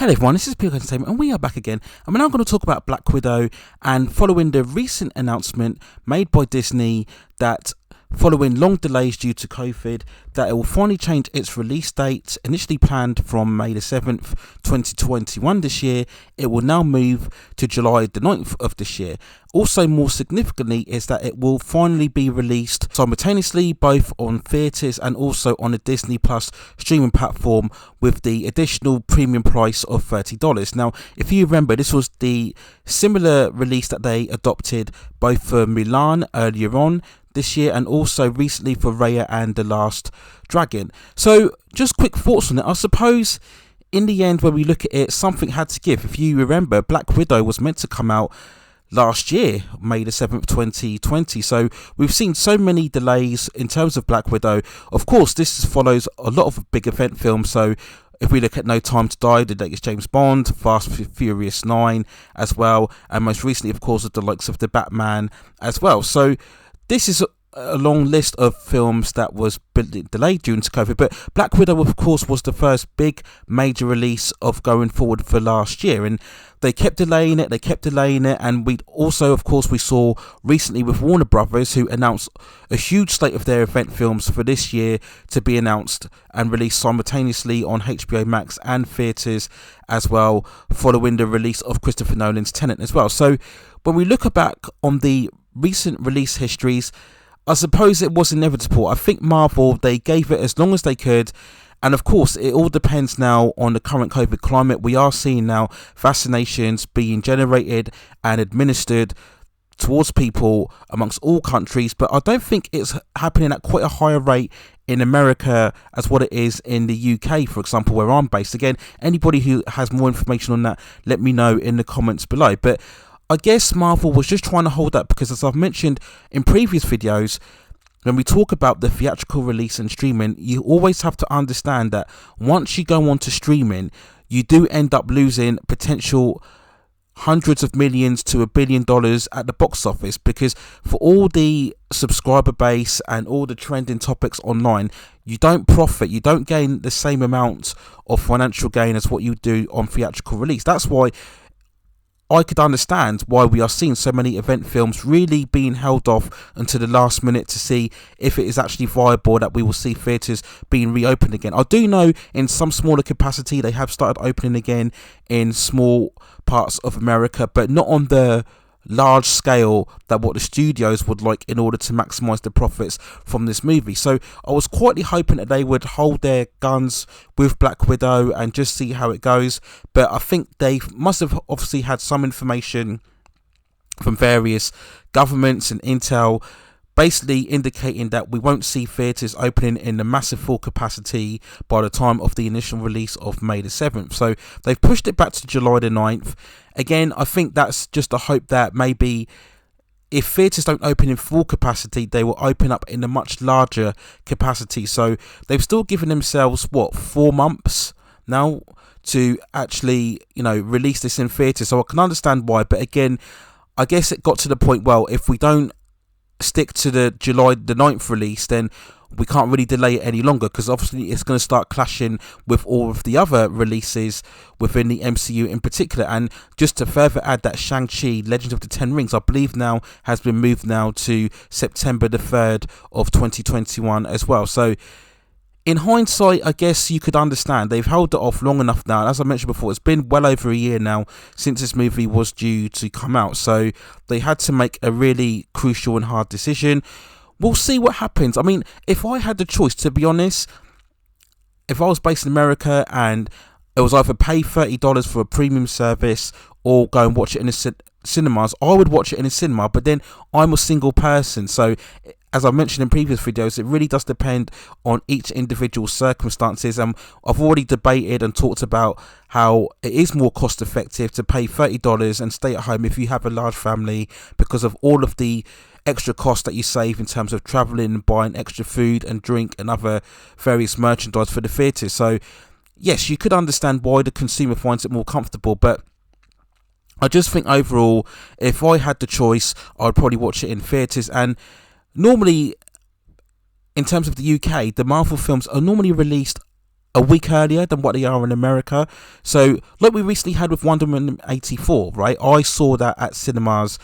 Hello everyone, this is Pure Entertainment and we are back again, and we're now going to talk about Black Widow. And following the recent announcement made by Disney that following long delays due to COVID, that it will finally change its release date, initially planned from May the 7th 2021 this year, it will now move to July the 9th of this year. Also, more significantly, is that it will finally be released simultaneously both on theatres and also on the Disney Plus streaming platform with the additional premium price of $30. Now, if you remember, this was the similar release that they adopted both for Mulan earlier on this year and also recently for Raya and the Last Dragon. So just quick thoughts on it. I suppose in the end, when we look at it, something had to give. If you remember, Black Widow was meant to come out last year, May the 7th 2020. So we've seen so many delays in terms of Black Widow. Of course, this follows a lot of big event films. So if we look at No Time to Die, the latest James Bond, Fast Furious 9 as well, and most recently, of course, the likes of the Batman as well. So this is a long list of films that was delayed due to COVID, but Black Widow, of course, was the first big major release of going forward for last year, and they kept delaying it, and we also, of course, we saw recently with Warner Brothers, who announced a huge slate of their event films for this year to be announced and released simultaneously on HBO Max and theatres as well, following the release of Christopher Nolan's Tenet as well. So when we look back on the recent release histories, I suppose it was inevitable. I think Marvel, they gave it as long as they could, and of course it all depends now on the current COVID climate. We are seeing now vaccinations being generated and administered towards people amongst all countries, but I don't think it's happening at quite a higher rate in America as what it is in the UK, for example, where I'm based. Again, anybody who has more information on that, let me know in the comments below. But I guess Marvel was just trying to hold up because, as I've mentioned in previous videos, when we talk about the theatrical release and streaming, you always have to understand that once you go on to streaming, you do end up losing potential hundreds of millions to $1 billion at the box office, because for all the subscriber base and all the trending topics online, you don't profit, you don't gain the same amount of financial gain as what you do on theatrical release. That's why I could understand why we are seeing so many event films really being held off until the last minute to see if it is actually viable that we will see theatres being reopened again. I do know in some smaller capacity they have started opening again in small parts of America, but not on the large scale that what the studios would like in order to maximize the profits from this movie. So I was quietly hoping that they would hold their guns with Black Widow and just see how it goes, but I think they must have obviously had some information from various governments and intel basically indicating that we won't see theatres opening in the massive full capacity by the time of the initial release of May the 7th. So they've pushed it back to July the 9th. Again, I think that's just a hope that maybe if theatres don't open in full capacity, they will open up in a much larger capacity. So they've still given themselves, 4 months now to actually, release this in theatres. So I can understand why. But again, I guess it got to the point, well, if we don't stick to the July the 9th release, then we can't really delay it any longer, because obviously it's going to start clashing with all of the other releases within the MCU in particular. And just to further add, that Shang-Chi Legend of the Ten Rings, I believe now has been moved now to September the 3rd of 2021 as well. So in hindsight, I guess you could understand they've held it off long enough now. As I mentioned before, it's been well over a year now since this movie was due to come out, so they had to make a really crucial and hard decision. We'll see what happens. I mean, if I had the choice, to be honest, if I was based in America and it was either pay $30 for a premium service or go and watch it in the cinemas, I would watch it in a cinema. But then I'm a single person, so as I mentioned in previous videos, it really does depend on each individual circumstances. And I've already debated and talked about how it is more cost effective to pay $30 and stay at home if you have a large family, because of all of the extra costs that you save in terms of travelling, buying extra food and drink and other various merchandise for the theatres. So yes, you could understand why the consumer finds it more comfortable, but I just think overall, if I had the choice, I'd probably watch it in theatres. And normally, in terms of the UK, the Marvel films are normally released a week earlier than what they are in America. So, like we recently had with Wonder Woman 84, right? I saw that at cinemas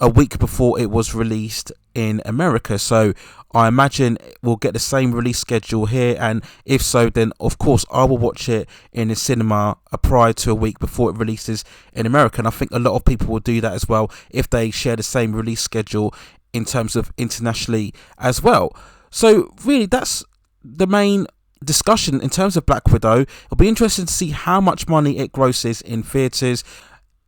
a week before it was released in America. So I imagine we'll get the same release schedule here, and if so, then of course I will watch it in the cinema prior to a week before it releases in America. And I think a lot of people will do that as well if they share the same release schedule in terms of internationally as well. So really, that's the main discussion in terms of Black Widow. It'll be interesting to see how much money it grosses in theatres.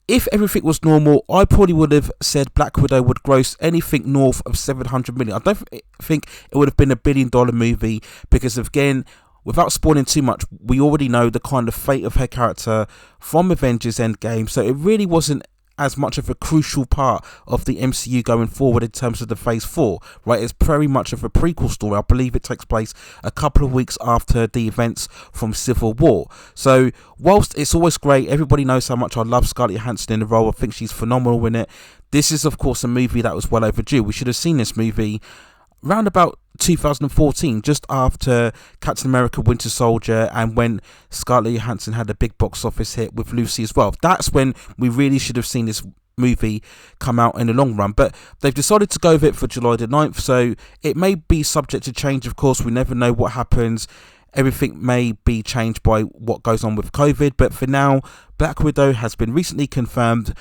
If everything was normal, I probably would have said Black Widow would gross anything north of 700 million. I don't think it would have been $1 billion movie, because again, without spoiling too much, we already know the kind of fate of her character from Avengers Endgame, so it really wasn't as much of a crucial part of the MCU going forward in terms of the Phase 4, right? It's very much of a prequel story. I believe it takes place a couple of weeks after the events from Civil War. So whilst it's always great, everybody knows how much I love Scarlett Johansson in the role. I think she's phenomenal in it. This is of course a movie that was well overdue. We should have seen this movie round about 2014, just after Captain America Winter Soldier, and when Scarlett Johansson had a big box office hit with Lucy as well. That's when we really should have seen this movie come out in the long run, but they've decided to go with it for July the 9th, so it may be subject to change. Of course, we never know what happens. Everything may be changed by what goes on with COVID, but for now, Black Widow has been recently confirmed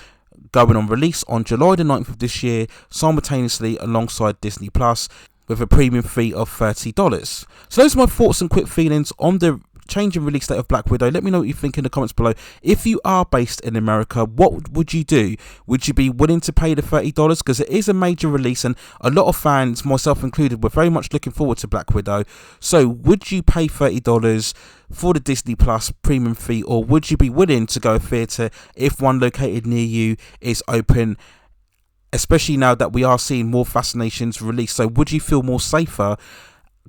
going on release on July the 9th of this year, simultaneously alongside Disney Plus, with a premium fee of $30. So those are my thoughts and quick feelings on the change in release date of Black Widow. Let me know what you think in the comments below. If you are based in America, what would you do? Would you be willing to pay the $30? Because it is a major release, and a lot of fans, myself included, were very much looking forward to Black Widow. So would you pay $30 for the Disney Plus premium fee, or would you be willing to go to theatre if one located near you is open, especially now that we are seeing more vaccinations released? So would you feel more safer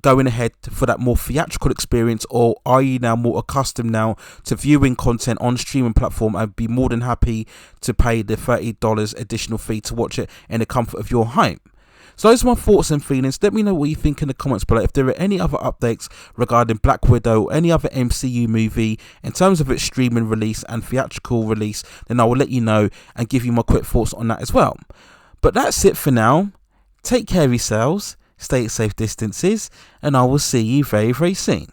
going ahead for that more theatrical experience, or are you now more accustomed now to viewing content on streaming platform and be more than happy to pay the $30 additional fee to watch it in the comfort of your home? So those are my thoughts and feelings. Let me know what you think in the comments below. If there are any other updates regarding Black Widow or any other MCU movie in terms of its streaming release and theatrical release, then I will let you know and give you my quick thoughts on that as well. But that's it for now. Take care of yourselves, stay at safe distances, and I will see you very, very soon.